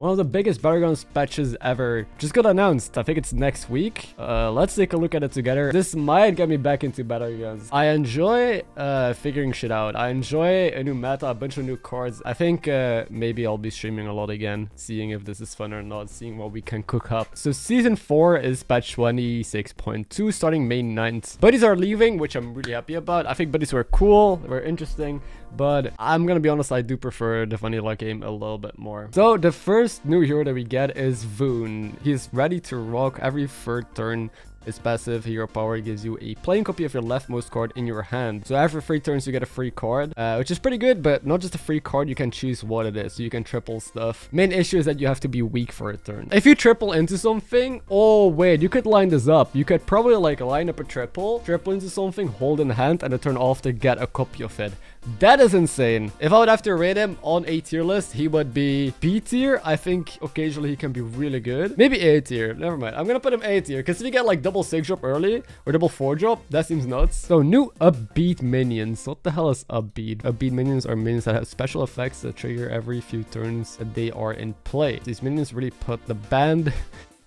One of the biggest Battlegrounds patches ever just got announced. I think it's next week. Let's take a look at it together. This might get me back into Battlegrounds. I enjoy figuring shit out. I enjoy a new meta, a bunch of new cards. I think maybe I'll be streaming a lot again, seeing if this is fun or not, seeing what we can cook up. So season 4 is patch 26.2 starting May 9th. Buddies are leaving, which I'm really happy about. I think buddies were cool, were interesting, but I'm gonna be honest, I do prefer the vanilla game a little bit more. So the first new hero that we get is Voon. He's ready to rock. Every third turn, his passive hero power gives you a playing copy of your leftmost card in your hand. So every 3 turns you get a free card, which is pretty good, but not just a free card, you can choose what it is. So you can triple stuff. Main issue is that you have to be weak for a turn. If you triple into something, oh wait, you could line this up. You could probably like line up a triple into something, hold in hand, and the turn after get a copy of it. That is insane. If I would have to rate him on a tier list, he would be B tier. I think occasionally he can be really good. Maybe A tier. Never mind. I'm gonna put him A tier because if you get like double 6 drop early or double 4 drop, that seems nuts. So new upbeat minions. What the hell is upbeat? Upbeat minions are minions that have special effects that trigger every few turns that they are in play. These minions really put the band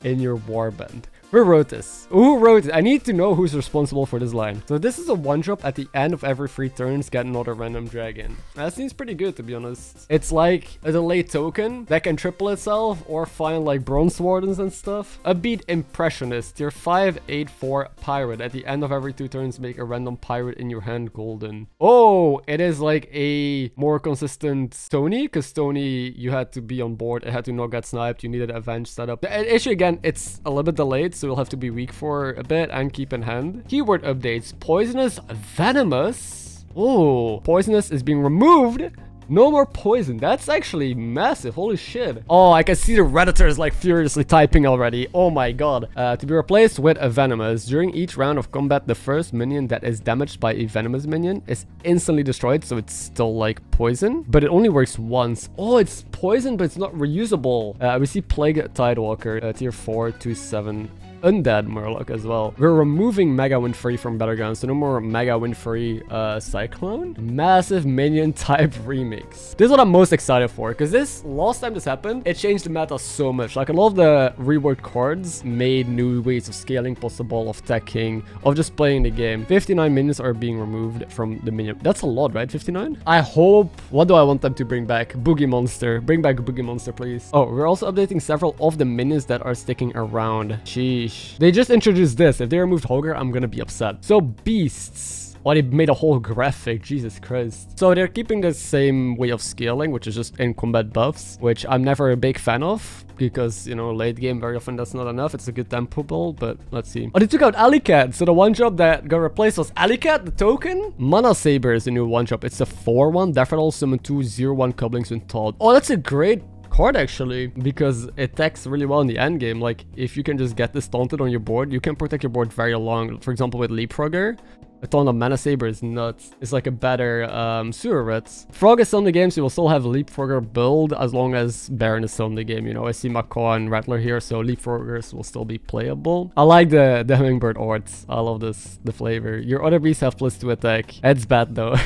in your warband. Who wrote this? Who wrote it? I need to know who's responsible for this line. So this is a 1-drop at the end of every 3 turns, get another random dragon. That seems pretty good, to be honest. It's like a delayed token that can triple itself or find like bronze wardens and stuff. Upbeat impressionist, tier 5, 8, 4 pirate. At the end of every 2 turns, make a random pirate in your hand golden. Oh, it is like a more consistent Tony, because Tony, you had to be on board. It had to not get sniped. You needed avenge setup. The issue again, it's a little bit delayed, so you'll have to be weak for a bit and keep in hand. Keyword updates. Poisonous, venomous. Oh, poisonous is being removed. No more poison. That's actually massive. Holy shit. Oh, I can see the Redditors like furiously typing already. Oh my god. To be replaced with a venomous. During each round of combat, the first minion that is damaged by a venomous minion is instantly destroyed. So it's still like poison, but it only works once. Oh, it's poison, but it's not reusable. We see Plague Tidewalker, tier 4, 2, 7. Undead Murloc as well. We're removing Mega Windfury from Battlegrounds, so no more Mega Windfury Cyclone. Massive minion type remix. This is what I'm most excited for, because this last time this happened, it changed the meta so much. Like a lot of the reward cards made new ways of scaling possible, of teching, of just playing the game. 59 minions are being removed from the minion. That's a lot, right? 59? I hope. What do I want them to bring back? Boogie Monster. Bring back Boogie Monster, please. Oh, we're also updating several of the minions that are sticking around. Sheesh. They just introduced this. If they removed Holger, I'm gonna be upset. So beasts. Oh, they made a whole graphic. Jesus Christ. So they're keeping the same way of scaling, which is just in combat buffs, which I'm never a big fan of because, you know, late game very often that's not enough. It's a good tempo build, but let's see. Oh, they took out Alicat. So the 1-drop that got replaced was Alicat, the token. Mana Saber is the new 1-drop. It's a 4-1. Daffodil summon 2 0-1 couplings when taught. Oh, that's a great card actually, because it attacks really well in the end game. Like if you can just get this taunted on your board, you can protect your board very long. For example, with Leapfrogger, a taunt on Mana Saber is nuts. It's like a better Sewer Rat. Frog is still in the game, so you will still have Leapfrogger build as long as Baron is still in the game. You know, I see Macaw and Rattler here, so Leapfroggers will still be playable. I like the Hummingbird arts. I love this, the flavor. Your other beasts have +2 attack. It's bad though.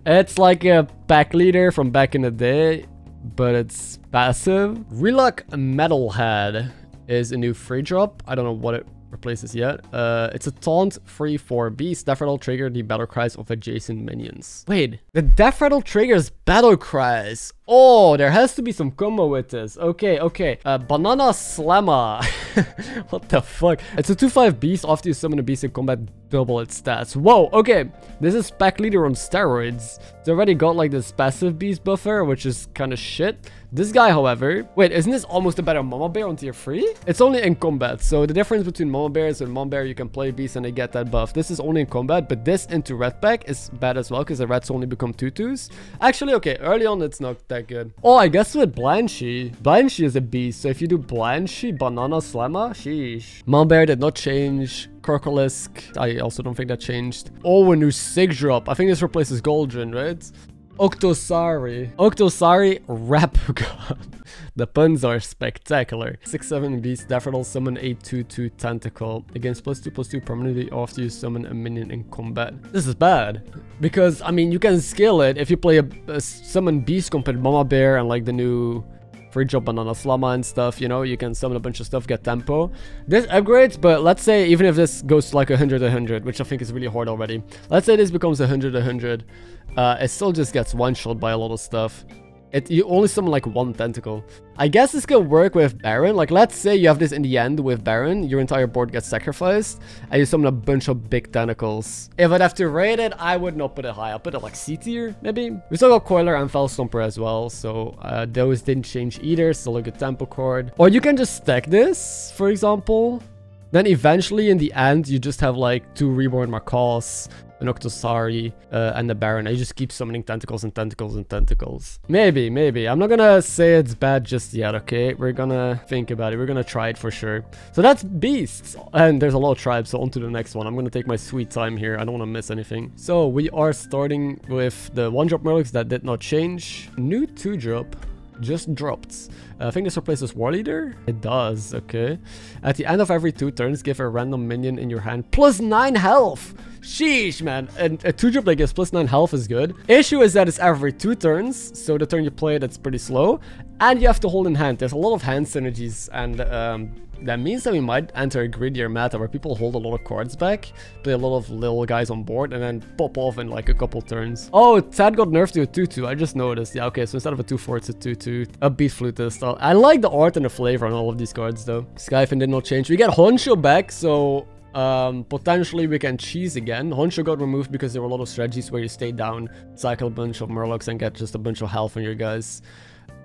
It's like a pack leader from back in the day, but it's passive. Reluck Metalhead is a new free drop. I don't know what it replaces yet. It's a taunt free for beast. Death Rattle trigger the battle cries of adjacent minions. Wait, the Death Rattle triggers battle cries. Oh, there has to be some combo with this. Okay. Banana Slammer. What the fuck? It's a 2/5 beast. After you summon a beast in combat, double its stats. Whoa, okay. This is Pack Leader on steroids. It's already got like this passive beast buffer, which is kind of shit. This guy, however... Wait, isn't this almost a better Mama Bear on tier 3? It's only in combat. So the difference between Mama Bears and Mama Bear, you can play beast and they get that buff. This is only in combat, but this into red pack is bad as well, because the reds only become 2/2s. Actually, okay, early on it's not that good. Oh, I guess with Blanchie. Blanchie is a beast, so if you do Blanchie, Banana Slammer, sheesh. Mama Bear did not change. Crocolisk, I also don't think that changed. Oh, a new 6-drop. I think this replaces Goldrin, right? Octosari. Octosari Rapugon. The puns are spectacular. 6/7 beast Daffodil summon a 2/2 tentacle. Against +2/+2 permanently after you summon a minion in combat. This is bad. Because, I mean, you can scale it if you play a summon beast comp with Mama Bear and like the new free drop banana slama and stuff, you know, you can summon a bunch of stuff, get tempo. This upgrades, but let's say even if this goes to like 100, which I think is really hard already. Let's say this becomes 100, it still just gets one-shot by a lot of stuff. You only summon like one tentacle. I guess this can work with Baron. Like, let's say you have this in the end with Baron, your entire board gets sacrificed, and you summon a bunch of big tentacles. If I'd have to rate it, I would not put it high. I'll put it like C tier, maybe. We still got Coiler and Fell Stomper as well, so those didn't change either. Still a good tempo card. Or you can just stack this, for example. Then eventually in the end, you just have like 2 Reborn Macaws, an Octosari, and the Baron. I just keep summoning tentacles and tentacles and tentacles. Maybe. I'm not gonna say it's bad just yet, okay? We're gonna think about it. We're gonna try it for sure. So that's Beasts. And there's a lot of tribes, so on to the next one. I'm gonna take my sweet time here. I don't want to miss anything. So we are starting with the 1-drop Murlocs that did not change. New 2-drop. Just dropped. I think this replaces War Leader. It does, okay. At the end of every 2 turns, give a random minion in your hand plus 9 health. Sheesh, man. And a 2-drop that gives plus 9 health is good. Issue is that it's every 2 turns, so the turn you play it, it's pretty slow. And you have to hold in hand. There's a lot of hand synergies, and that means that we might enter a greedier meta where people hold a lot of cards back, play a lot of little guys on board, and then pop off in like a couple turns. Oh, Tad got nerfed to a 2-2. I just noticed. Yeah, okay, so instead of a 2-4, it's a 2-2. A Beat Flutist. I like the art and the flavor on all of these cards, though. Skyfin did not change. We get Honshu back, so potentially we can cheese again. Honshu got removed because there were a lot of strategies where you stay down, cycle a bunch of Murlocs, and get just a bunch of health on your guys.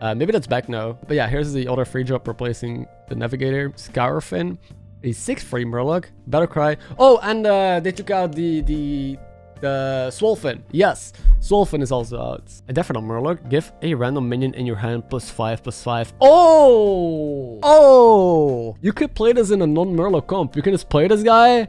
Maybe that's back now. But yeah, here's the other free drop replacing the Navigator. Scourfin, a 6-free Murloc. Battlecry. Oh, and they took out the Swolefin. Yes, Swolefin is also out. A Definite Murloc. Give a random minion in your hand +5/+5. Oh! You could play this in a non-Murloc comp. You can just play this guy.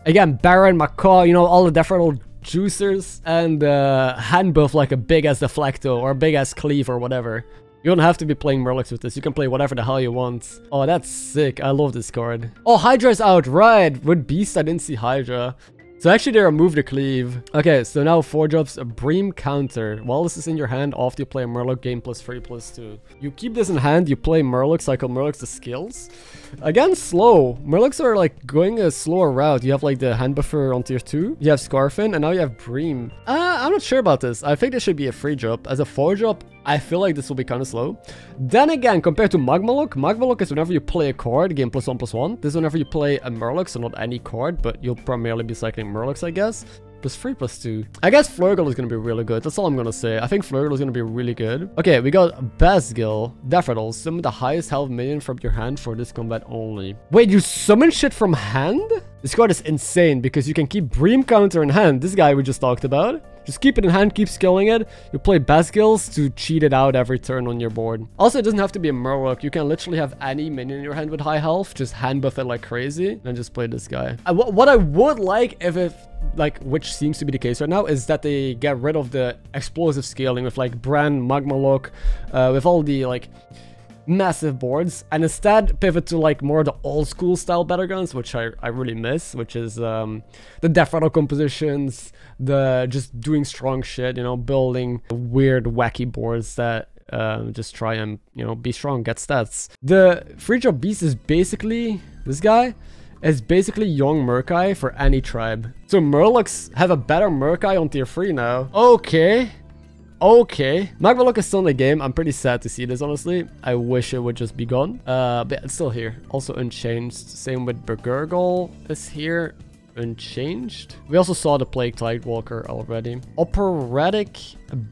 Again, Baron, Macaw, you know, all the different juicers. And hand buff like a big-ass Deflecto or a big-ass Cleave or whatever. You don't have to be playing Murlocs with this. You can play whatever the hell you want. Oh, that's sick. I love this card. Oh, Hydra's out. Right. With Beast, I didn't see Hydra. So actually, they removed the Cleave. Okay, so now 4 drops a Bream counter. While this is in your hand, after you play a Murloc, gain +3/+2. You keep this in hand, you play Murloc, cycle Murlocs to skills. Again, slow. Murlocs are like going a slower route. You have like the hand buffer on tier 2. You have Scarfin, and now you have Bream. I'm not sure about this. I think this should be a free drop. As a 4 drop, I feel like this will be kind of slow. Then again, compared to Magmaloc is whenever you play a card, gain +1/+1. This is whenever you play a Murloc, so not any card, but you'll primarily be cycling Murlocs, I guess. +3/+2. I guess Flurgle is going to be really good. That's all I'm going to say. I think Flurgle is going to be really good. Okay, we got Basgil. Daffodil. Summon the highest health minion from your hand for this combat only. Wait, you summon shit from hand? This card is insane because you can keep Bream counter in hand. This guy we just talked about. Just keep it in hand, keep skilling it. You play Basgils to cheat it out every turn on your board. Also, it doesn't have to be a Murloc. You can literally have any minion in your hand with high health. Just hand buff it like crazy. And just play this guy. What I would like if it... like, which seems to be the case right now, is that they get rid of the explosive scaling with like Bran, Magmaloc, with all the like massive boards, and instead pivot to like more the old school style Battlegrounds, which I really miss, which is the Death Rattle compositions, the just doing strong shit, you know, building weird wacky boards that just try and, you know, be strong, get stats. The free drop beast is basically this guy. Is basically young Murkai for any tribe. So Murlocs have a better Murkai on tier 3 now. Okay. Magmaloc is still in the game. I'm pretty sad to see this, honestly. I wish it would just be gone. But it's still here. Also unchanged. Same with Bergurgle is here. Unchanged. We also saw the Plague Tidewalker already. Operatic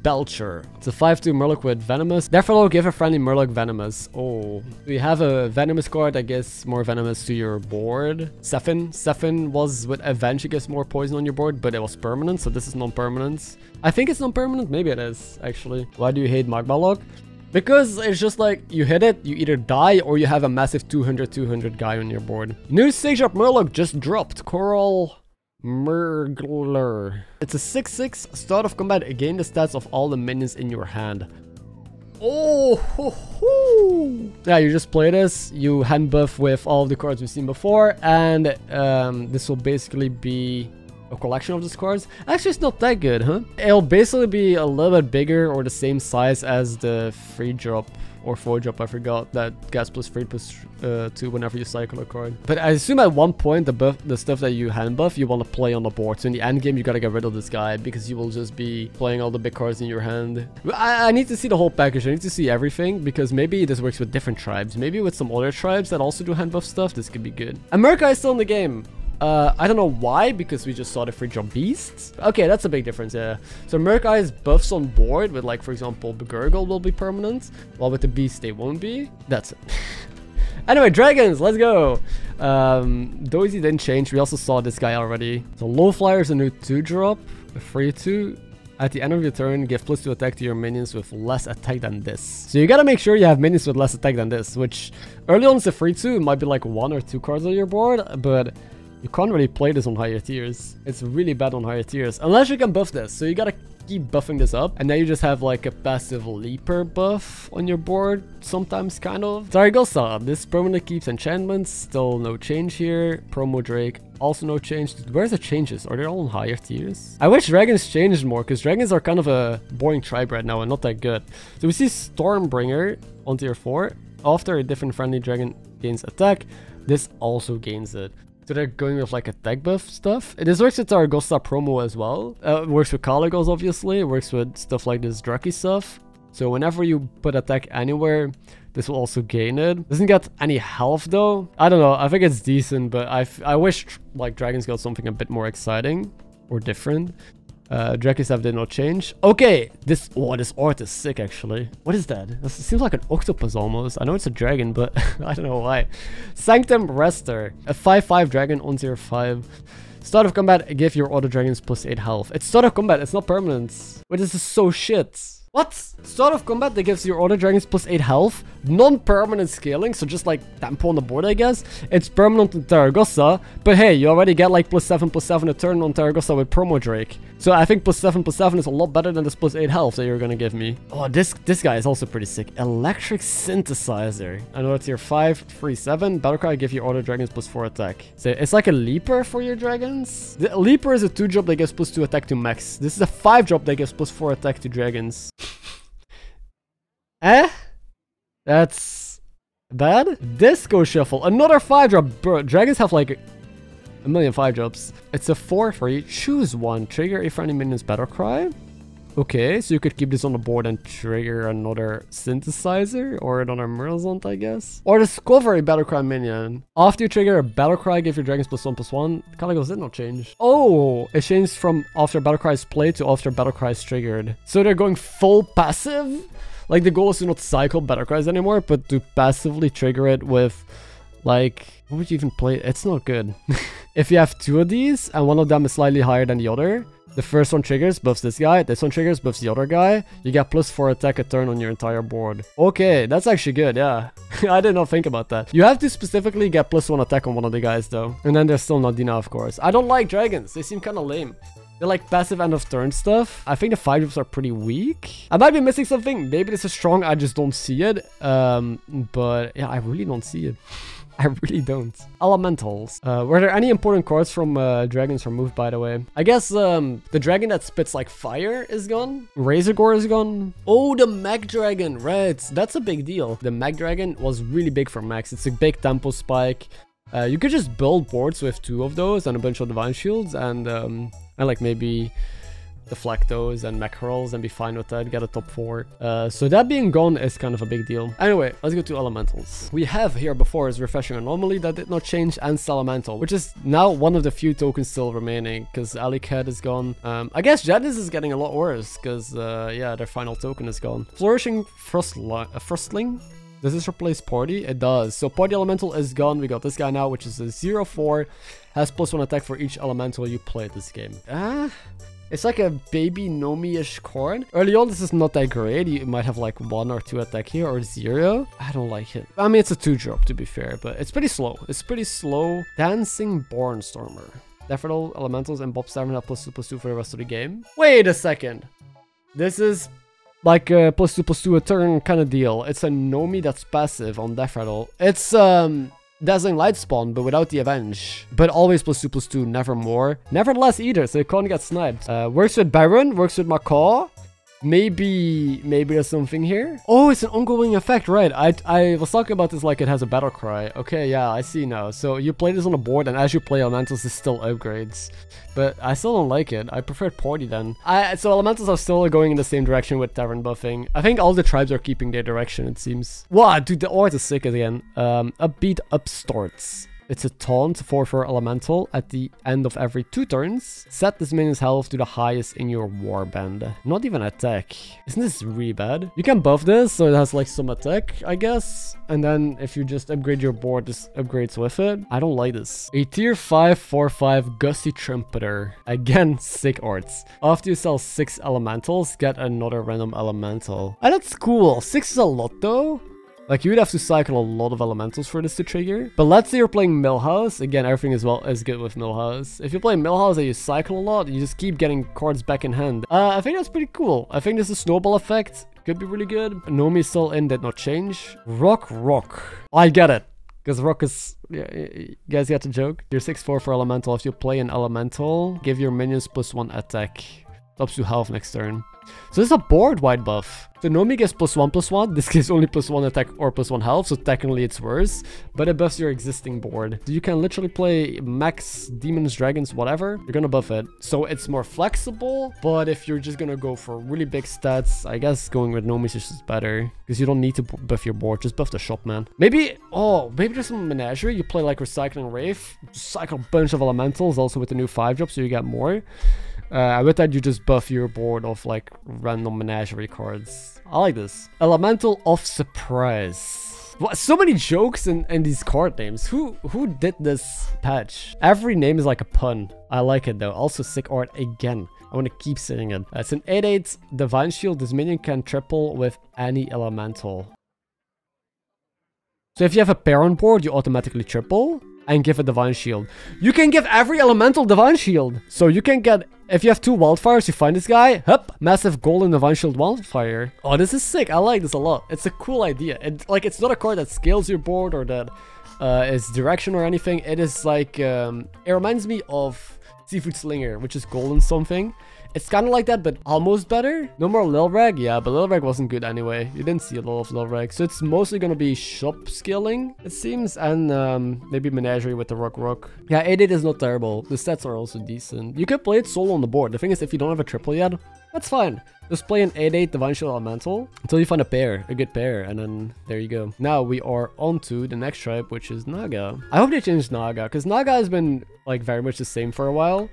Belcher. It's a 5/2 Murloc with Venomous. Therefore, give a friendly Murloc Venomous. Oh. We have a Venomous card, I guess, more Venomous to your board. Sefin was with Avenge, I guess, more poison on your board, but it was permanent, so this is non-permanent. I think it's non-permanent. Maybe it is, actually. Why do you hate Magmaloc? Because it's just like, you hit it, you either die, or you have a massive 200 guy on your board. New 6-drop Murloc just dropped. Coral Murgler. It's a 6/6. Start of combat, gain the stats of all the minions in your hand. Oh, ho, ho. Yeah, you just play this. You hand buff with all the cards we've seen before, and this will basically be a collection of these cards. Actually, it's not that good, huh? It'll basically be a little bit bigger or the same size as the free drop or 4-drop, I forgot, that gets +3/+2 whenever you cycle a card. But I assume at one point the stuff that you hand buff, you want to play on the board. So in the end game, you gotta get rid of this guy because you will just be playing all the big cards in your hand. I need to see the whole package. I need to see everything because maybe this works with different tribes. Maybe with some other tribes that also do hand buff stuff, this could be good. America is still in the game. I don't know why, because we just saw the 3-drop beasts. Okay, that's a big difference, yeah. So Murkai's buffs on board with, like, for example, the Gurgle will be permanent, while with the beast they won't be. That's it. Anyway, dragons, let's go. Dozy didn't change. We also saw this guy already. So low flyer is a new 2-drop, a 3/2. At the end of your turn, give +2 attack to your minions with less attack than this. So you gotta make sure you have minions with less attack than this, which early on is a 3/2. It might be like 1 or 2 cards on your board, but you can't really play this on higher tiers. It's really bad on higher tiers, unless you can buff this. So you gotta keep buffing this up, and then you just have like a passive leaper buff on your board sometimes, kind of. Zaragoza, this permanently keeps enchantments, still no change here. Promo Drake, also no change. Where's the changes? Are they all on higher tiers? I wish dragons changed more, because dragons are kind of a boring tribe right now and not that good. So we see Stormbringer on tier 4. After a different friendly dragon gains attack, this also gains it. So they're going with like attack buff stuff. This works with Zaragoza promo as well. It works with Kaligos, obviously. It works with stuff like this Draki stuff. So whenever you put attack anywhere, this will also gain it. Doesn't get any health though. I don't know. I think it's decent, but I wish like dragons got something a bit more exciting or different. Drakisaf did not change. Okay, this art is sick actually. What is that? This seems like an octopus almost. I know it's a dragon, but I don't know why. Sanctum Rester, a 5/5 dragon on tier 5. Start of combat, give your auto dragons +8 health. It's start of combat, it's not permanent. Wait, this is so shit. What? Start of combat that gives your auto dragons +8 health. Non-permanent scaling, so just like tempo on the board, I guess. It's permanent on Zaragoza, but hey, you already get like +7/+7 a turn on Zaragoza with Promo Drake. So I think +7/+7 is a lot better than this +8 health that you're gonna give me. Oh, this guy is also pretty sick. Electric Synthesizer. Another tier 5, 3/7. Battlecry, give your auto dragons +4 attack. So it's like a leaper for your dragons. The leaper is a 2-drop that gives +2 attack to max. This is a 5-drop that gives +4 attack to dragons. That's bad. Disco Shuffle, another 5-drop. Bro, dragons have like a million 5-drops. It's a 4/3. Choose one. Trigger a friendly minion's battle cry. Okay, so you could keep this on the board and trigger another synthesizer or another Murazont, I guess. Or discover a battlecry minion. After you trigger a battlecry, give your dragons +1/+1. Kaligos did not change. Oh, it changed from after battlecry is played to after battlecry is triggered. So they're going full passive. Like, the goal is to not cycle battlecries anymore, but to passively trigger it with, like, what would you even play? It's not good. If you have 2 of these, and one of them is slightly higher than the other, the first one triggers, buffs this guy, this one triggers, buffs the other guy, you get +4 attack a turn on your entire board. Okay, that's actually good, yeah. I did not think about that. You have to specifically get +1 attack on one of the guys, though. And then there's still Nadina, of course. I don't like dragons. They seem kind of lame. They're like passive end of turn stuff. I think the 5-drops are pretty weak. I might be missing something. Maybe this is strong. I just don't see it. But yeah, I really don't see it. I really don't. Elementals. Were there any important cards from dragons removed, by the way? I guess the dragon that spits like fire is gone. Razorgore is gone. Oh, the Mag Dragon. Right. That's a big deal. The Mag Dragon was really big for Max. It's a big tempo spike. You could just build boards with 2 of those and a bunch of Divine Shields and like maybe deflect those and mackerels and be fine with that, get a top 4. So that being gone is kind of a big deal. Anyway, let's go to elementals. We have here before is Refreshing Anomaly that did not change, and Salamental, which is now one of the few tokens still remaining because Alikhead is gone. I guess Jadis is getting a lot worse because yeah, their final token is gone. Flourishing Frostling. Does this replace Party? It does. So Party Elemental is gone. We got this guy now, which is a 0/4. Has +1 attack for each elemental you play this game. It's like a baby Nomi-ish card. Early on, this is not that great. You might have like 1 or 2 attack here or 0. I don't like it. I mean, it's a 2-drop to be fair, but it's pretty slow. It's pretty slow. Dancing Barnstormer. Daffodil, Elementals, and Bob Starman have +2/+2 for the rest of the game. Wait a second. This is like a +2/+2 a turn kind of deal. It's a Nomi that's passive on Daffodil. It's Dazzling Light Spawn, but without the Avenge. But always +2/+2, never more. Never less either, so it can't get sniped. Works with Baron, works with Macaw. Maybe there's something here. Oh, it's an ongoing effect, right? I was talking about this like it has a battle cry. Okay, yeah, I see now. So you play this on a board, and as you play elementals, it still upgrades. But I still don't like it. I prefer party then. So elementals are still going in the same direction with tavern buffing. I think all the tribes are keeping their direction, it seems. Wow, dude, the art is sick again. Upbeat upstarts. It's a taunt for elemental at the end of every 2 turns. Set this minion's health to the highest in your warband. Not even attack. Isn't this really bad? You can buff this so it has like some attack, I guess. And then if you just upgrade your board, this upgrades with it. I don't like this. A tier 5 4/5 Gusty Trumpeter. Again, sick arts. After you sell 6 elementals, get another random elemental. Ah, that's cool. 6 is a lot though. Like, you would have to cycle a lot of elementals for this to trigger. But let's say you're playing Millhouse. Again, everything is good with Millhouse. If you play Millhouse and you cycle a lot, you just keep getting cards back in hand. I think that's pretty cool. I think this is a snowball effect. Could be really good. Nomi still in, did not change. Rock. I get it. Because Rock is... Yeah, you guys get the joke? You're 6/4 for elemental. If you play an elemental, give your minions +1 attack. Up to half next turn. So this is a board-wide buff. So Nomi gives +1/+1. This gives only +1 attack or +1 health, so technically it's worse. But it buffs your existing board. So you can literally play max demons, dragons, whatever. You're gonna buff it. So it's more flexible. But if you're just gonna go for really big stats, I guess going with Nomi is just better. Because you don't need to buff your board. Just buff the shop, man. Maybe there's some menagerie. You play like Recycling Wraith. Just cycle a bunch of elementals also with the new 5-drop, so you get more. With that, you just buff your board of like random menagerie cards. I like this. Elemental of Surprise. What, so many jokes in these card names. Who did this patch? Every name is like a pun. I like it though. Also sick art again. I want to keep saying it. It's an 8/8 Divine Shield. This minion can triple with any elemental. So if you have a pair on board, you automatically triple and give a Divine Shield. You can give every elemental Divine Shield. So you can get, if you have 2 wildfires, you find this guy, hup, massive golden Divine Shield wildfire. Oh, this is sick. I like this a lot. It's a cool idea. It's not a card that scales your board or that is direction or anything. It is like, it reminds me of Seafood Slinger, which is golden something. It's kind of like that, but almost better. No more Lil Rag. Yeah, but Lil Rag wasn't good anyway. You didn't see a lot of Lil Rag. So it's mostly going to be shop scaling, it seems. And maybe Menagerie with the Rock. Yeah, 8/8 is not terrible. The stats are also decent. You could play it solo on the board. The thing is, if you don't have a triple yet, that's fine. Just play an 8/8 Divine Shield Elemental until you find a pair, a good pair, and then there you go. Now we are on to the next tribe, which is Naga. I hope they changed Naga, because Naga has been like very much the same for a while.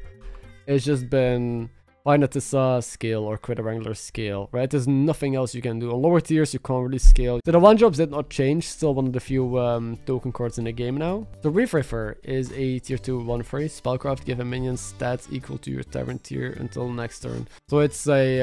It's just been Pinatissa scale or Critter Wrangler scale, right? There's nothing else you can do. On lower tiers, you can't really scale. So the 1-drops did not change. Still one of the few token cards in the game now. The Reef River is a tier 2 1/3 spellcraft. Give a minion stats equal to your tavern tier until next turn. So it's a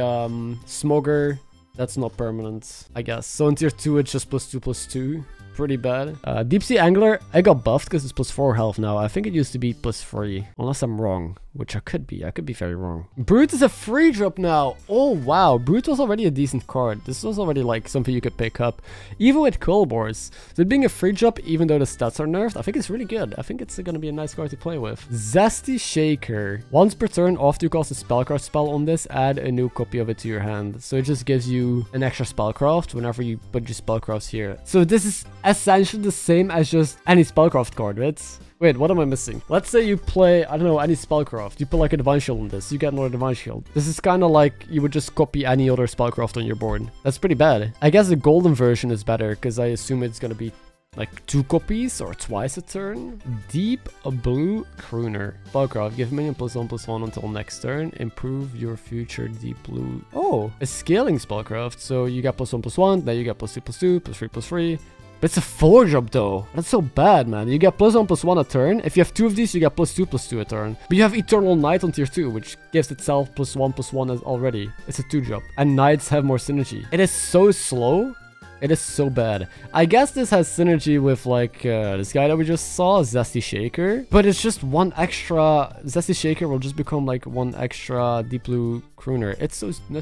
Smogger. That's not permanent, I guess. So in tier 2, it's just +2/+2. Pretty bad. Deep Sea Angler, I got buffed because it's +4 health now. I think it used to be +3, unless I'm wrong, which I could be. I could be very wrong. Brute is a free drop now. Oh wow, Brute was already a decent card. This was already like something you could pick up, even with Colbors. So it being a free drop, even though the stats are nerfed, I think it's really good. I think it's gonna be a nice card to play with. Zesty Shaker. Once per turn, after you cast a spellcraft spell on this, add a new copy of it to your hand. So it just gives you an extra spellcraft whenever you put your spellcrafts here. So this is essentially the same as just any spellcraft card, right? Wait, what am I missing? Let's say you play, I don't know, any spellcraft. You put like a Divine Shield on this, you get another Divine Shield. This is kind of like you would just copy any other spellcraft on your board. That's pretty bad. I guess the golden version is better because I assume it's gonna be like 2 copies or twice a turn. Deep Blue Crooner. Spellcraft, give minion +1/+1 until next turn. Improve your future Deep Blue. Oh, a scaling spellcraft. So you get +1/+1, then you get +2/+2, +3/+3. But it's a 4-drop though. That's so bad, man. You get +1/+1 a turn. If you have 2 of these, you get +2/+2 a turn. But you have Eternal Night on tier 2, which gives itself +1/+1 as already. It's a 2-drop. And Knights have more synergy. It is so slow. It is so bad. I guess this has synergy with like this guy that we just saw, Zesty Shaker. But it's just one extra. Zesty Shaker will just become like one extra deep blue crooner. It's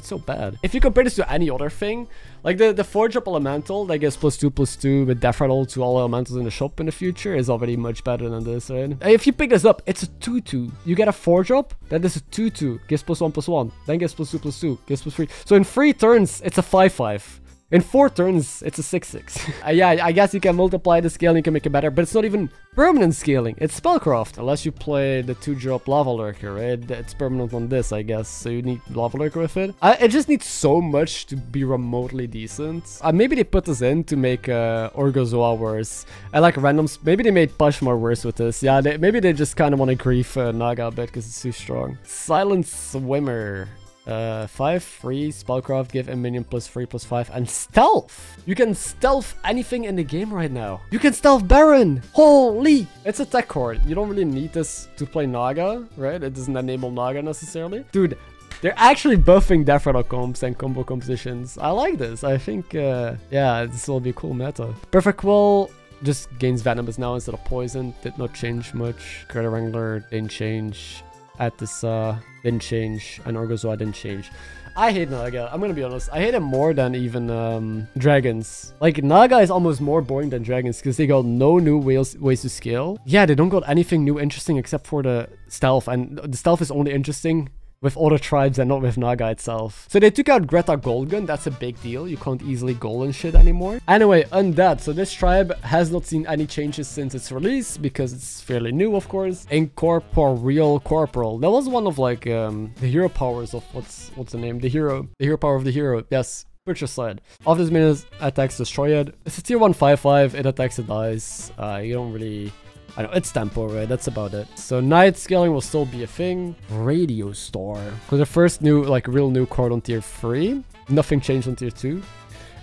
so bad. If you compare this to any other thing, like the 4-drop elemental that gives +2/+2 with death rattle to all elementals in the shop in the future is already much better than this, right? If you pick this up, it's a 2/2. You get a 4-drop, then this is 2/2, gives +1/+1, then gives +2/+2, gives +3. So in 3 turns, it's a 5/5. In 4 turns, it's a 6/6. Yeah, I guess you can multiply the scaling, you can make it better, but it's not even permanent scaling. It's spellcraft. Unless you play the 2-drop Lava Lurker, right? It's permanent on this, I guess. So you need Lava Lurker with it. It just needs so much to be remotely decent. Maybe they put this in to make Orgozoa worse. I like randoms. Maybe they made Pushmore worse with this. Yeah, maybe they just kind of want to grief Naga a bit because it's too strong. Silent Swimmer. 5/3 spellcraft, give a minion +3/+5, and stealth. You can stealth anything in the game right now. You can stealth Baron. Holy! It's a tech card. You don't really need this to play Naga, right? It doesn't enable Naga necessarily. Dude, they're actually buffing death rattle comps and combo compositions. I like this. I think, yeah, this will be a cool meta. Perfect Quill just gains venomous now instead of poison. Did not change much. Critter Wrangler didn't change. Atissa didn't change, and Orgozoa didn't change. I hate Naga. I'm gonna be honest. I hate it more than even dragons. Like, Naga is almost more boring than dragons because they got no new ways to scale. Yeah, they don't got anything new interesting except for the stealth, and the stealth is only interesting with other tribes and not with Naga itself. So they took out Greta Goldgun. That's a big deal. You can't easily goal and shit anymore. Anyway, Undead. So this tribe has not seen any changes since its release because it's fairly new, of course. Incorporeal Corporal. That was one of like the hero powers of what's the name? The hero power of the hero. Yes. Purchase side. Off this minute, attacks destroy it. It's a tier 1 5/5. It attacks, it dies. You don't really. I know, it's tempo, right? That's about it. So night scaling will still be a thing. Radio Star. For the first new, like, real new card on tier 3. Nothing changed on tier 2.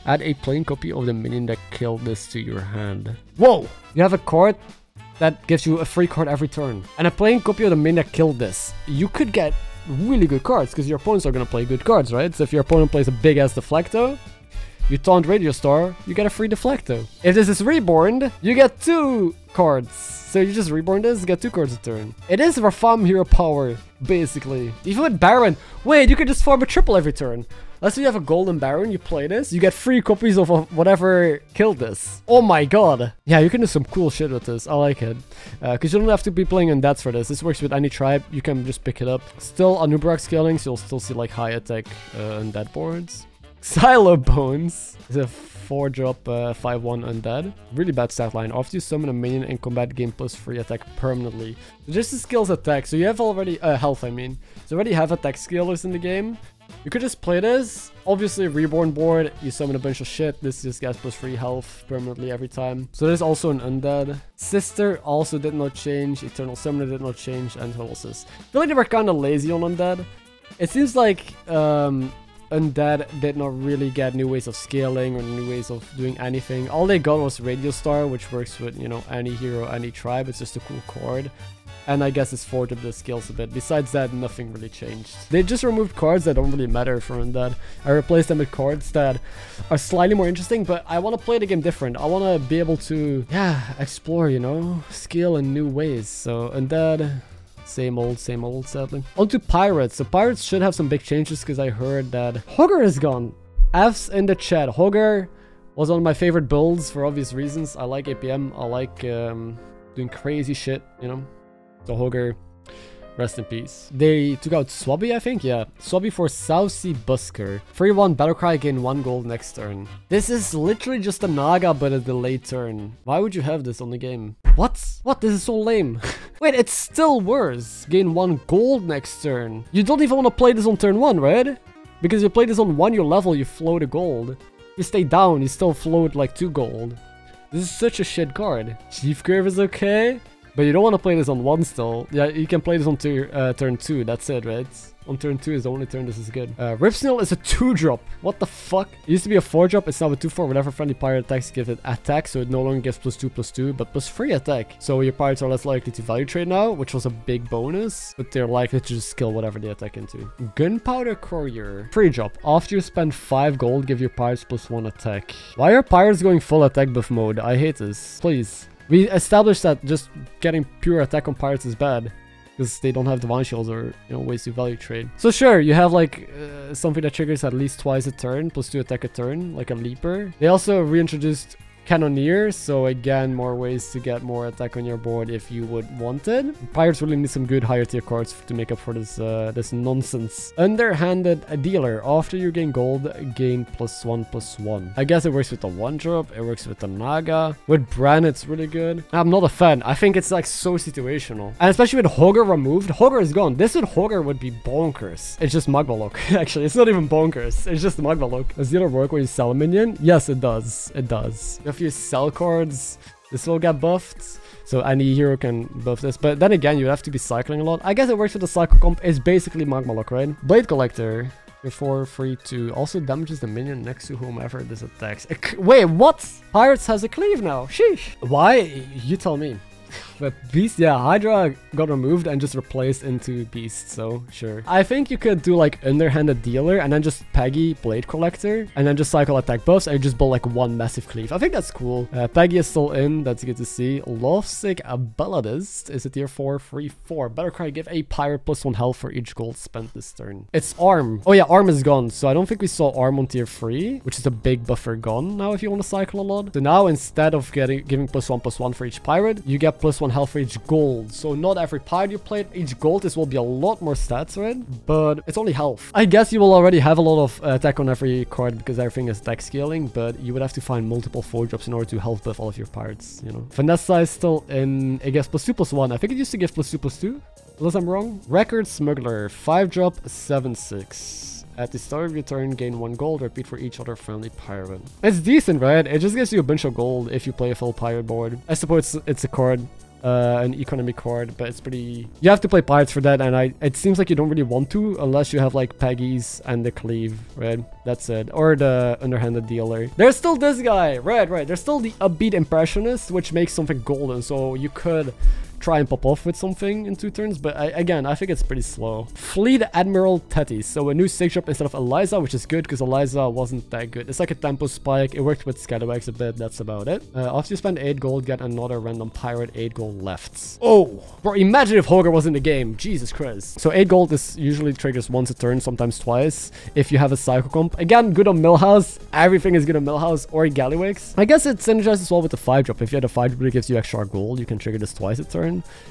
Add a plain copy of the minion that killed this to your hand. Whoa! You have a card that gives you a free card every turn. And a plain copy of the minion that killed this. You could get really good cards, because your opponents are going to play good cards, right? So if your opponent plays a big-ass Deflecto, you taunt Radio Star, you get a free Deflecto. If this is reborn, you get 2 cards. So you just reborn this, get 2 cards a turn. It is Rafam hero power, basically. Even with Baron, wait, you could just farm a triple every turn. Let's say you have a golden Baron, you play this, you get 3 copies of whatever killed this. Oh my god. Yeah, you can do some cool shit with this. I like it. Because you don't have to be playing Undeads for this. This works with any tribe. You can just pick it up. Still Anubrak scaling, so you'll still see like high attack Undead boards. Silo Bones is a 4-drop 5/1 Undead. Really bad stat line. After you summon a minion in combat, gain +3 attack permanently. So just the skills attack. So you have already health, I mean. So you already have attack scalers in the game. You could just play this. Obviously, reborn board. You summon a bunch of shit. This just gets +3 health permanently every time. So there's also an Undead. Sister also did not change. Eternal Summoner did not change. And Colossus. I feel like they were kind of lazy on Undead. It seems like Undead did not really get new ways of scaling or new ways of doing anything. All they got was Radio Star, which works with, you know, any hero, any tribe. It's just a cool card. And I guess it's 4-drop the skills a bit. Besides that, nothing really changed. They just removed cards that don't really matter for Undead. I replaced them with cards that are slightly more interesting, but I want to play the game different. I want to be able to, yeah, explore, you know, scale in new ways. So Undead, same old, sadly. On to Pirates. So Pirates should have some big changes because I heard that Hogger is gone. F's in the chat. Hogger was one of my favorite builds for obvious reasons. I like APM. I like doing crazy shit, you know. So Hogger, rest in peace. They took out Swabby, I think? Yeah. Swabby for Saucy Busker. 3/1 Battlecry, gain 1 gold next turn. This is literally just a Naga, but a delayed turn. Why would you have this on the game? What? What? This is so lame. Wait, it's still worse. Gain 1 gold next turn. You don't even want to play this on turn 1, right? Because you play this on 1 your level, you float a gold. You stay down, you still float like 2 gold. This is such a shit card. Chief Curve is okay. But you don't want to play this on 1 still. Yeah, you can play this on turn 2. That's it, right? On turn 2 is the only turn this is good. Ripsnil is a 2-drop. What the fuck? It used to be a 4-drop. It's now a 2-4. Whenever friendly pirate attacks, give it attack. So it no longer gives +2/+2, but +3 attack. So your pirates are less likely to value trade now, which was a big bonus. But they're likely to just kill whatever they attack into. Gunpowder Courier. 3-drop. After you spend 5 gold, give your pirates +1 attack. Why are pirates going full attack buff mode? I hate this. Please. We established that just getting pure attack on pirates is bad. Because they don't have divine shields or, you know, ways to value trade. So sure, you have like something that triggers at least twice a turn, +2 attack a turn, like a leaper. They also reintroduced Cannoneer, so again, more ways to get more attack on your board if you would want it. Pirates really need some good higher tier cards to make up for this this nonsense. Underhanded Dealer. After you gain gold, gain +1/+1. I guess it works with the 1-drop. It works with the Naga. With Bran, it's really good. I'm not a fan. I think it's like so situational. And especially with Hogger removed. Hogger is gone. This with Hogger would be bonkers. It's just Magma Lock. Actually, it's not even bonkers. It's just Magma Lock. Does Dealer work when you sell a minion? Yes, it does. It does. If you sell cards, this will get buffed. So any hero can buff this. But then again, you have to be cycling a lot. I guess it works with the cycle comp. It's basically Magma Lock, right? Blade Collector. Your 4/3/2 also damages the minion next to whomever this attacks. Wait, what? Pirates has a cleave now. Sheesh. Why? You tell me. But Beast, yeah, Hydra got removed and just replaced into Beast, so sure. I think you could do like Underhanded Dealer and then just Peggy Blade Collector and then just cycle attack buffs and just build like one massive cleave. I think that's cool. Peggy is still in, that's good to see. Lovesick Balladist is a tier 4/3/4. Better cry, give a pirate +1 health for each gold spent this turn. It's Arm. Oh yeah, Arm is gone, so I don't think we saw Arm on tier 3, which is a big buffer gone now if you want to cycle a lot. So now instead of giving +1/+1 for each pirate, you get +1 health for each gold. So not every pirate you played, each gold, this will be a lot more stats, right? But it's only health. I guess you will already have a lot of attack on every card because everything is deck scaling, but you would have to find multiple 4-drops in order to health buff all of your pirates, you know. Vanessa is still in, I guess, +2/+1. I think it used to give +2/+2, unless I'm wrong. Record Smuggler, 5-drop, 7/6. At the start of your turn, gain 1 gold, repeat for each other friendly pirate. It's decent, right? It just gives you a bunch of gold if you play a full pirate board. I suppose it's a card. An economy card, but it's pretty... You have to play pirates for that, and it seems like you don't really want to unless you have like Peggy's and the cleave, right? That's it. Or the Underhanded Dealer. There's still this guy, right. There's still the Upbeat Impressionist, which makes something golden, so you could try and pop off with something in 2 turns, but again, I think it's pretty slow. Fleet Admiral Tetis, so a new 6-drop instead of Eliza, which is good because Eliza wasn't that good. It's like a tempo spike. It worked with Scalawags a bit, that's about it. After you spend 8 gold, get another random pirate, 8 gold left. Oh, bro, imagine if Hogger was in the game. Jesus Christ. So 8 gold is usually triggers once a turn, sometimes twice, if you have a cycle comp. Again, good on Millhouse. Everything is good on Millhouse or Galliwags. I guess it synergizes well with the 5-drop. If you had a 5-drop that gives you extra gold, you can trigger this twice a turn.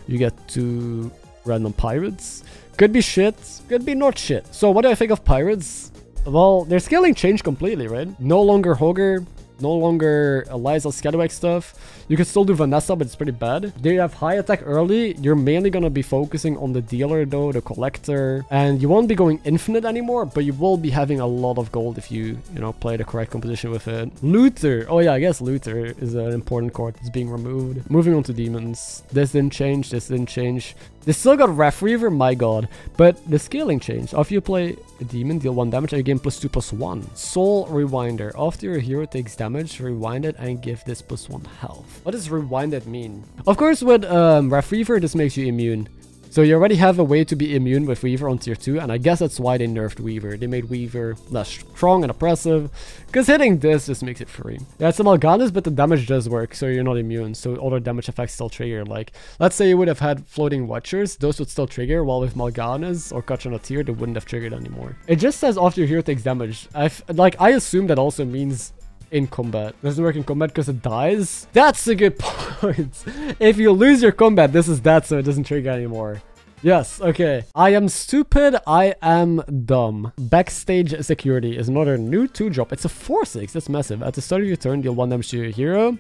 You get 2 random pirates. Could be shit, could be not shit. So what do I think of pirates? Well, their scaling changed completely, right? No longer Hogger, no longer Eliza Scalawag stuff. You can still do Vanessa, but it's pretty bad. They have high attack early. You're mainly going to be focusing on the dealer though, the collector. And you won't be going infinite anymore, but you will be having a lot of gold if you know, play the correct composition with it. Luther. Oh yeah, I guess Luther is an important card. It's being removed. Moving on to demons. This didn't change. This didn't change. They still got Ref Reaver, my god. But the scaling changed. After you play a demon, deal 1 damage and you gain +2/+1. Soul Rewinder. After your hero takes damage, rewind it and give this +1 health. What does rewinded mean? Of course, with Ref Reaver, this makes you immune. So you already have a way to be immune with Weaver on tier 2, and I guess that's why they nerfed Weaver. They made Weaver less strong and oppressive, because hitting this just makes it free. Yeah, it's a Mal'Ganis, but the damage does work, so you're not immune, so other damage effects still trigger. Like, let's say you would have had Floating Watchers, those would still trigger, while with Mal'Ganis or Kach on a tier, they wouldn't have triggered anymore. It just says after your hero takes damage. I assume that also means in combat. It doesn't work in combat because it dies. That's a good point. If you lose your combat, this is that, so it doesn't trigger anymore. Yes, okay. I am stupid, I am dumb. Backstage Security is another new 2-drop. It's a 4/6, that's massive. At the start of your turn, deal 1 damage to your hero.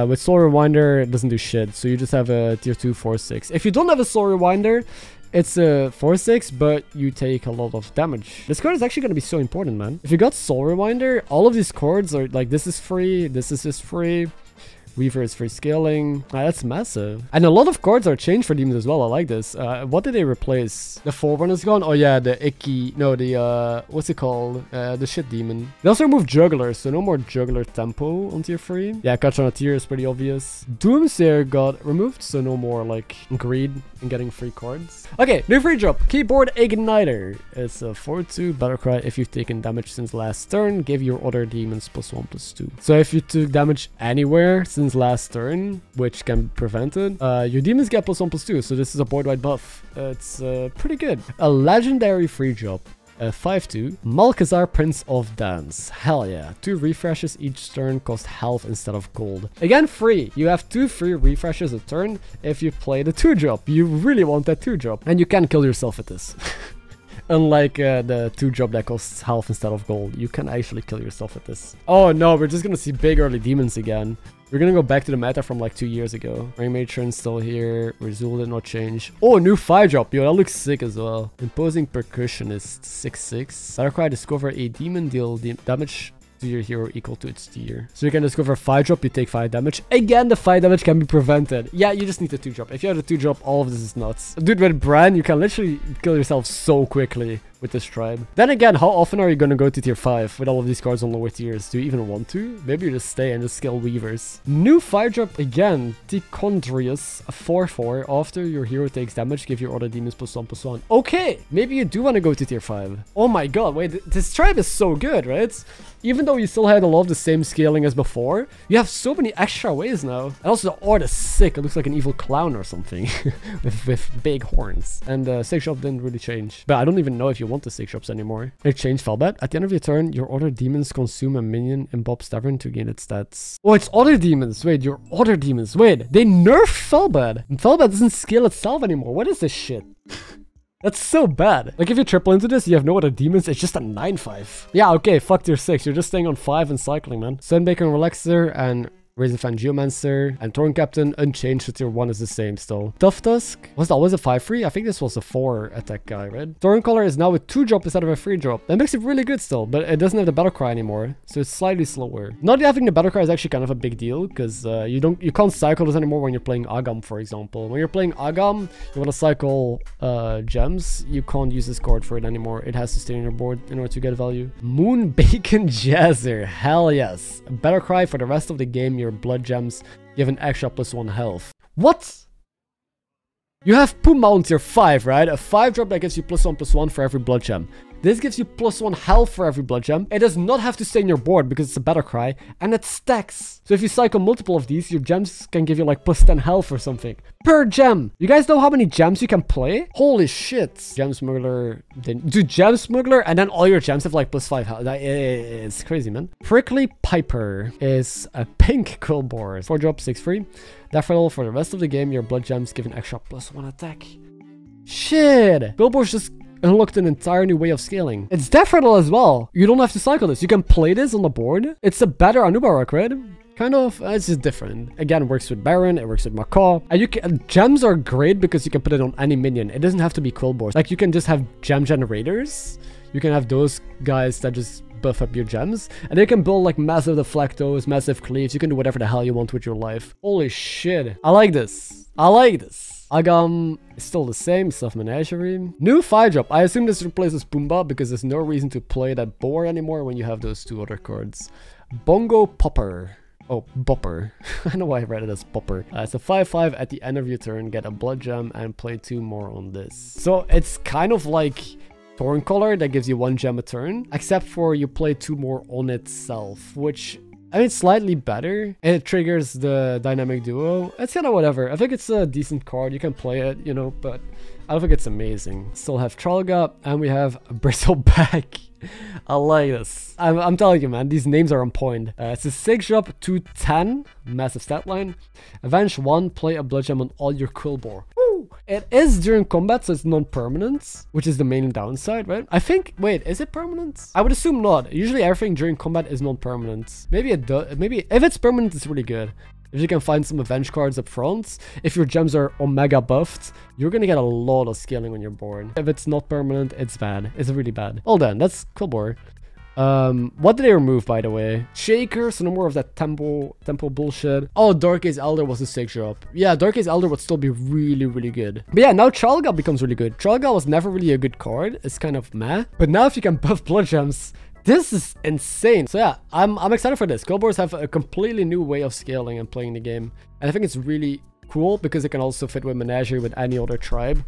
With Soul Rewinder, it doesn't do shit, so you just have a tier 2 4/6. If you don't have a Soul Rewinder, it's a 4/6, but you take a lot of damage. This card is actually going to be so important, man. If you got Soul Rewinder, all of these cards are like, this is free, this is just free. Weaver is free scaling. That's massive. And a lot of cards are changed for demons as well. I like this. What did they replace? The 4-1 is gone. Oh yeah, the icky. No, the what's it called? The shit demon. They also removed juggler, so no more juggler tempo on tier 3. Yeah, catch on a tier is pretty obvious. Doomsayer got removed, so no more like greed and getting free cards. Okay, new free drop. Keyboard Igniter. It's a 4-2 battlecry. If you've taken damage since last turn, give your other demons +1/+2. So if you took damage anywhere since last turn, which can be prevented, your demons get +1/+2. So this is a board-wide buff. It's pretty good. A legendary free drop. 5-2. Malkazar, Prince of Dance. Hell yeah. 2 refreshes each turn cost health instead of gold. Again, free. You have 2 free refreshes a turn if you play the 2-drop. You really want that 2-drop. And you can kill yourself with this. Unlike the 2-drop that costs health instead of gold. You can actually kill yourself with this. Oh no, we're just gonna see big early demons again. We're gonna go back to the meta from like 2 years ago. Ring Matron's still here. Rizul did not change. Oh, new 5-drop. Yo, that looks sick as well. Imposing Percussionist 6/6. Battlecry, discover a demon, deal damage to your hero equal to its tier. So you can discover 5-drop, you take 5 damage. Again, the 5 damage can be prevented. Yeah, you just need the 2-drop. If you have the 2-drop, all of this is nuts. Dude, with Bran, you can literally kill yourself so quickly with this tribe. Then again, how often are you going to go to tier 5 with all of these cards on lower tiers? Do you even want to? Maybe you just stay and just scale Weavers. New 5-drop again. Tichondrius, a 4/4. After your hero takes damage, give your other demons +1/+1. Okay, maybe you do want to go to tier 5. Oh my god, wait, this tribe is so good, right? Even though you still had a lot of the same scaling as before, you have so many extra ways now. And also the art is sick. It looks like an evil clown or something with big horns. And 6-drop didn't really change. But I don't even know if you want the 6-drops anymore. It changed Felbat. At the end of your turn, your other demons consume a minion in Bob's Tavern to gain its stats. Oh, it's other demons. Wait, your other demons. Wait, they nerfed Felbat. And Felbat doesn't scale itself anymore. What is this shit? That's so bad. Like, if you triple into this, you have no other demons. It's just a 9/5. Yeah, okay, fuck tier 6. You're just staying on 5 and cycling, man. Sunbaker and Relaxer and Razor Fan Geomancer and Thorn Captain unchanged, so tier 1 is the same still. Tough Tusk was that always a 5/3? I think this was a 4 attack guy, right? Thorn Collar is now a 2-drop instead of a 3-drop. That makes it really good still, but it doesn't have the battle cry anymore, so it's slightly slower. Not having the battle cry is actually kind of a big deal because you can't cycle this anymore when you're playing Agam, for example. When you're playing Agam, you want to cycle gems. You can't use this card for it anymore. It has to stay on your board in order to get value. Moon Bacon Jazzer, hell yes. A battle cry for the rest of the game. Your blood gems give an extra +1 health. What? You have Pummount tier 5, right? A 5-drop that gives you +1/+1 for every blood gem. This gives you +1 health for every blood gem. It does not have to stay in your board because it's a battle cry, and it stacks. So if you cycle multiple of these, your gems can give you like +10 health or something per gem. You guys know how many gems you can play? Holy shit. Gem Smuggler. Do Gem Smuggler and then all your gems have like +5 health. It's crazy, man. Prickly Piper is a pink Quillboar. 4-drop, 6/3. Daffodil, for the rest of the game, your blood gems give an extra +1 attack. Shit. Quillboar's just unlocked an entire new way of scaling. It's Daffodil as well. You don't have to cycle this. You can play this on the board. It's a better Anubarak, right? Kind of. It's just different. Again, it works with Baron. It works with Macaw. And you can, gems are great because you can put it on any minion. It doesn't have to be Quillboars. Like, you can just have gem generators. You can have those guys that just buff up your gems. And they can build like massive deflectos, massive cleaves. You can do whatever the hell you want with your life. Holy shit. I like this. I like this. Agam is still the same, Stuff Menagerie. New 5-drop. I assume this replaces Pumbaa because there's no reason to play that boar anymore when you have those 2 other cards. Bongo Popper. Oh, Bopper. I know why I read it as Bopper. It's a 5/5 at the end of your turn. Get a blood gem and play 2 more on this. So it's kind of like Thorn Collar that gives you 1 gem a turn, except for you play 2 more on itself, which, I mean, it's slightly better. It triggers the dynamic duo. It's kind of whatever. I think it's a decent card. You can play it, you know, but I don't think it's amazing. Still have Trolga, and we have Bristleback. I like this. I'm telling you, man, these names are on point. It's a 6-drop, 2/10, massive stat line. Avenge 1, play a blood gem on all your Quillboar. Woo! It is during combat, so it's non-permanent, which is the main downside, right? I think, wait, is it permanent? I would assume not. Usually everything during combat is non-permanent. Maybe it does. Maybe if it's permanent, it's really good. If you can find some Avenge cards up front, if your gems are Omega buffed, you're gonna get a lot of scaling on your board. If it's not permanent, it's bad. It's really bad. Hold on, that's Quillboar. What did they remove, by the way? Shaker, so no more of that temple bullshit. Oh, Dark Age Elder was a sick drop. Yeah, Dark Age Elder would still be really, really good. But yeah, now Trolden becomes really good. Trolden was never really a good card. It's kind of meh. But now if you can buff Blood Gems, this is insane. So yeah, I'm excited for this. Guild Wars have a completely new way of scaling and playing the game. And I think it's really cool because it can also fit with Menagerie with any other tribe,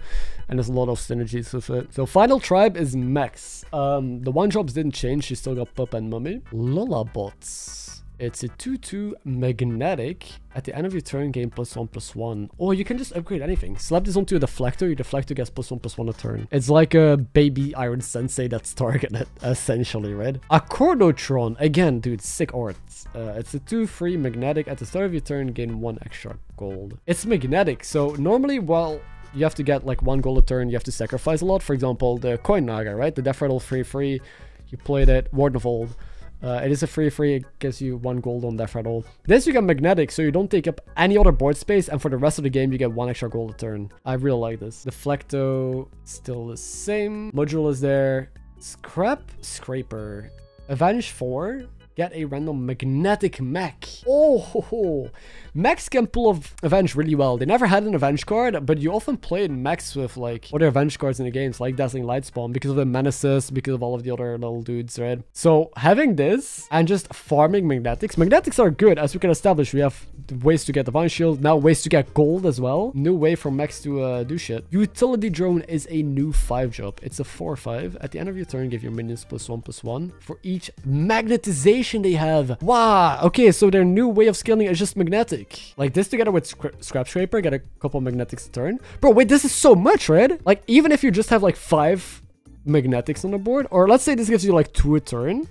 and there's a lot of synergies with it. So final tribe is Mex. The one drops didn't change. She still got Pup and Mummy. Lullabots. It's a 2/2 magnetic. At the end of your turn, gain +1/+1. Or you can just upgrade anything. Slap this onto a deflector. Your deflector gets +1/+1 a turn. It's like a baby Iron Sensei that's targeted, essentially, right? A Cordotron. Again, dude, sick art. It's a 2/3 magnetic. At the start of your turn, gain 1 extra gold. It's magnetic, so normally, well, you have to get like 1 gold a turn. You have to sacrifice a lot. For example, the Coin Naga, right? The Death Rattle 3/3. You played it. Warden of Old. It is a 3/3, it gives you 1 gold on Death Rattle. This you get magnetic, so you don't take up any other board space, and for the rest of the game, you get 1 extra gold a turn. I really like this. Deflecto, still the same. Module is there. Scraper. Avenge 4. Get a random magnetic mech. Oh, mechs can pull off Avenge really well. They never had an Avenge card, but you often played mechs with like other Avenge cards in the games, like Dazzling Lightspawn, because of the menaces, because of all of the other little dudes, right? So having this and just farming magnetics. Magnetics are good, as we can establish. We have ways to get Divine Shield, now ways to get gold as well. New way for mechs to do shit. Utility Drone is a new 5 job. It's a 4/5. At the end of your turn, give your minions +1/+1 for each magnetization they have. Wow. Okay, so their new way of scaling is just magnetic. Like this together with Scrap Scraper, get a couple magnetics a turn. Bro, wait, this is so much, right? Like even if you just have like 5 magnetics on the board, or let's say this gives you like 2 a turn,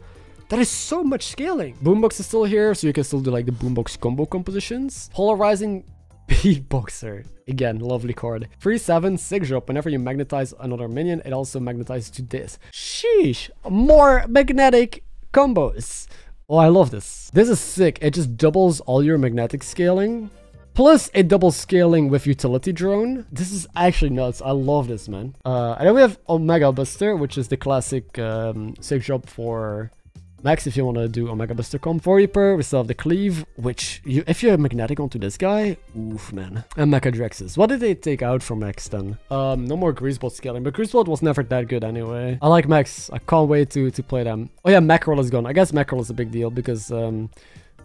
that is so much scaling. Boombox is still here, so you can still do like the Boombox combo compositions. Polarizing Beatboxer. Again, lovely card. 3/7, 6 drop. Whenever you magnetize another minion, it also magnetizes to this. Sheesh. More magnetic combos. Oh, I love this. This is sick. It just doubles all your magnetic scaling. Plus, it doubles scaling with Utility Drone. This is actually nuts. I love this, man. And then we have Omega Buster, which is the classic 6 drop for Max if you want to do Omega Buster comp. For Reaper, we still have the Cleave, which if you have magnetic onto this guy, oof, man. And Mecha Drexus. What did they take out from Max then? No more Greasebot scaling, but Greasebot was never that good anyway. I like Max. I can't wait to play them. Oh yeah, Mackerel is gone. I guess Mackerel is a big deal because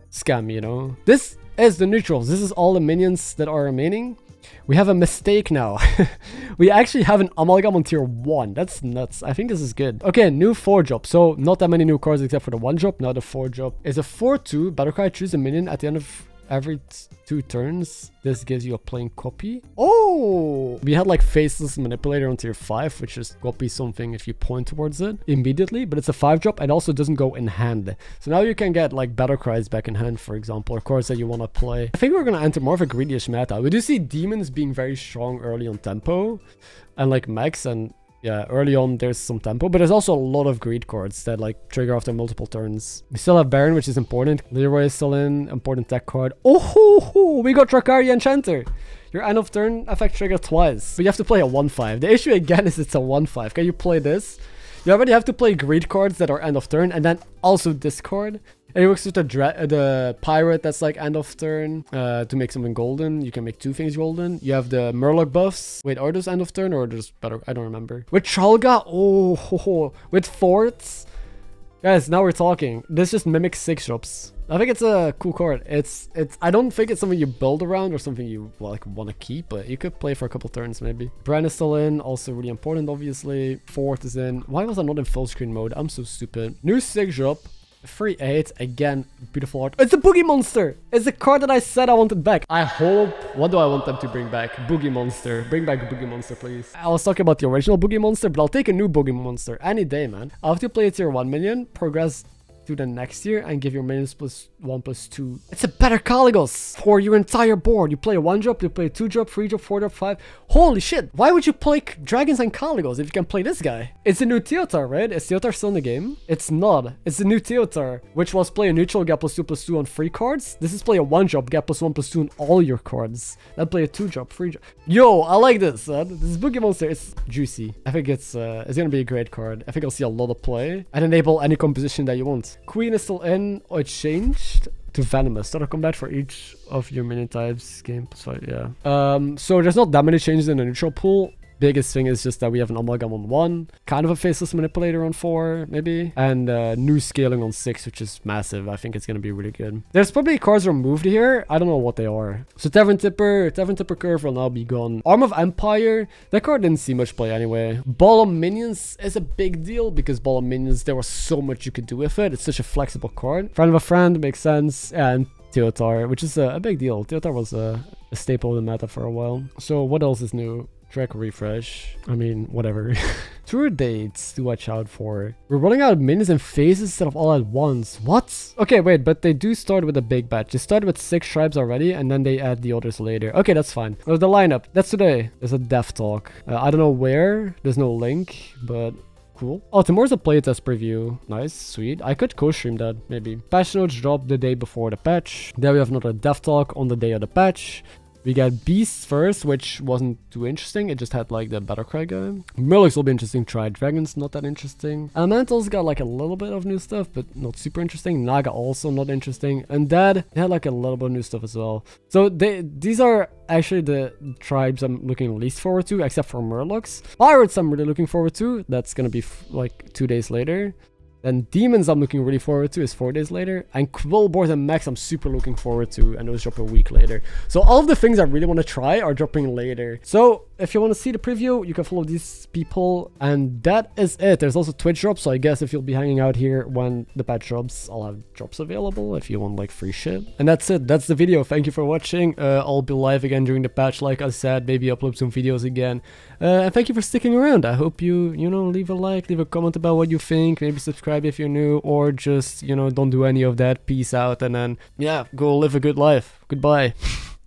scam, you know. This is the neutrals. This is all the minions that are remaining. We have a mistake now. We actually have an Amalgam on tier 1. That's nuts. I think this is good. Okay, new 4 drop. So not that many new cards except for the 1 drop. Now the 4 drop is a 4/2. Battlecry, choose a minion at the end of every 2 turns. This gives you a plain copy. Oh! We had like Faceless Manipulator on tier 5, which is copy something if you point towards it immediately. But it's a 5 drop and also doesn't go in hand. So now you can get like Battlecries back in hand, for example, or cards that you want to play. I think we're going to enter more of a greedish meta. We do see Demons being very strong early on tempo and like Max, and yeah, early on there's some tempo, but there's also a lot of greed cards that like trigger after multiple turns. We still have Baron, which is important. Leroy is still in, important tech card. Oh, we got Kripparrian Enchanter. Your end of turn effect trigger twice, but you have to play a 1/5. The issue again is it's a 1/5. Can you play this? You already have to play greed cards that are end of turn, and then also this card. And it works with the pirate that's like end of turn to make something golden. You can make 2 things golden. You have the Murloc buffs. Wait, are those end of turn or just better? I don't remember. With Trolga, with forts. Guys, now we're talking. This just mimics 6 drops. I think it's a cool card. I don't think it's something you build around or something you like want to keep, but you could play for a couple turns maybe. Bran is still in, also really important obviously. Fort is in. Why was I not in full screen mode? I'm so stupid. New 6 drop. 3/8, again, beautiful art. It's a Boogie Monster! It's a card that I said I wanted back. I hope... What do I want them to bring back? Boogie Monster. Bring back Boogie Monster, please. I was talking about the original Boogie Monster, but I'll take a new Boogie Monster any day, man. I'll have to play a tier 1 minion, progress to the next year and give your minions +1/+2. It's a better Caligos for your entire board. You play a 1-drop, you play a 2-drop, 3-drop, 4-drop, 5. Holy shit, why would you play dragons and Caligos if you can play this guy? It's a new Teotar, right? Is Teotar still in the game? It's not. It's a new Teotar, which was play a neutral, get +2/+2 on 3 cards. This is play a 1-drop, get +1/+2 on all your cards. Then play a 2-drop, 3-drop. Yo, I like this, man. This Boogie Monster is juicy. I think it's gonna be a great card. I think I'll see a lot of play and enable any composition that you want. Queen is still in. Oh, it changed to Venomous. Start a combat for each of your minion types. Game +5, yeah. So there's not that many changes in the neutral pool. Biggest thing is just that we have an Amalgam on 1, kind of a Faceless Manipulator on 4, maybe, and new scaling on 6, which is massive. I think it's going to be really good. There's probably cards removed here. I don't know what they are. So Tavern Tipper Curve will now be gone. Arm of Empire, that card didn't see much play anyway. Ball of Minions is a big deal because Ball of Minions, there was so much you could do with it. It's such a flexible card. Friend of a Friend makes sense, and Teotar, which is a big deal. Teotar was a staple in the meta for a while. So what else is new? Track refresh. I mean, whatever. Tour dates to watch out for. We're rolling out minions and phases instead of all at once. What? Okay, wait, but they do start with a big batch. They started with 6 tribes already, and then they add the others later. Okay, that's fine. The lineup. That's today. There's a dev talk. I don't know where. There's no link, but cool. Oh, tomorrow's a playtest preview. Nice, sweet. I could co-stream that, maybe. Patch notes drop the day before the patch. Then we have another dev talk on the day of the patch. We got Beasts first, which wasn't too interesting. It just had like the Battlecry guy. Murlocs will be interesting. Try Dragons, not that interesting. Elementals got like a little bit of new stuff, but not super interesting. Naga also not interesting. Undead, they had like a little bit of new stuff as well. So these are actually the tribes I'm looking least forward to, except for Murlocs. Pirates I'm really looking forward to. That's gonna be like 2 days later. Then Demons I'm looking really forward to is 4 days later. And Quillboard and Max I'm super looking forward to, and those drop a week later. So all of the things I really want to try are dropping later. So if you want to see the preview, you can follow these people, and that is it. There's also Twitch drops, so I guess if you'll be hanging out here when the patch drops, I'll have drops available if you want like free shit. And that's it. That's the video. Thank you for watching. I'll be live again during the patch, like I said. Maybe upload some videos again. And thank you for sticking around. I hope you leave a like, leave a comment about what you think, maybe subscribe if you're new, or just, don't do any of that. Peace out, and then, yeah, go live a good life. Goodbye.